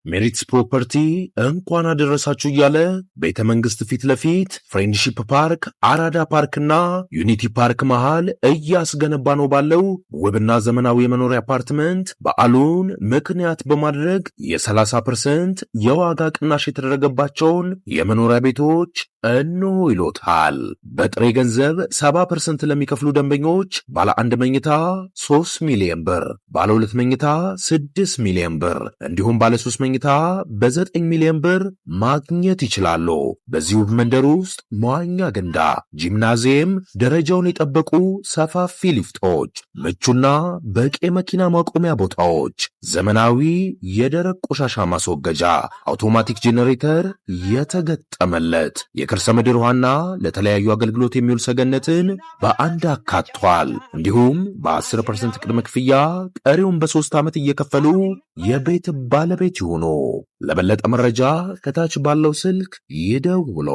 ሜሪትስ ፕሮፐርቲ እንኳን አደረሳችሁ እያለ ቤተ መንግስት ፊት ለፊት ፍሬንድሺፕ ፓርክ፣ አራዳ ፓርክና ዩኒቲ ፓርክ መሃል እያስገነባ ነው ባለው ውብና ዘመናዊ የመኖሪያ አፓርትመንት በዓሉን ምክንያት በማድረግ የ30% የዋጋ ቅናሽ የተደረገባቸውን የመኖሪያ ቤቶች እንሆ ይሎታል። በጥሬ ገንዘብ 70% ለሚከፍሉ ደንበኞች ባለ 1 መኝታ 3 ሚሊዮን ብር፣ ባለ 2 መኝታ 6 ሚሊዮን ብር እንዲሁም ባለ 3 መኝታ በ9 ሚሊዮን ብር ማግኘት ይችላሉ። በዚሁ መንደር ውስጥ መዋኛ ገንዳ፣ ጂምናዚየም፣ ደረጃውን የጠበቁ ሰፋፊ ሊፍቶች፣ ምቹና በቂ መኪና ማቆሚያ ቦታዎች፣ ዘመናዊ የደረቅ ቆሻሻ ማስወገጃ፣ አውቶማቲክ ጄኔሬተር የተገጠመለት የከርሰ ምድር ውሃና ለተለያዩ አገልግሎት የሚውል ሰገነትን በአንድ አካቷል። እንዲሁም በ10% ቅድመ ክፍያ ቀሪውን በ3 ዓመት እየከፈሉ የቤት ባለቤት ይሁኑ። ለበለጠ መረጃ ከታች ባለው ስልክ ይደውሉ።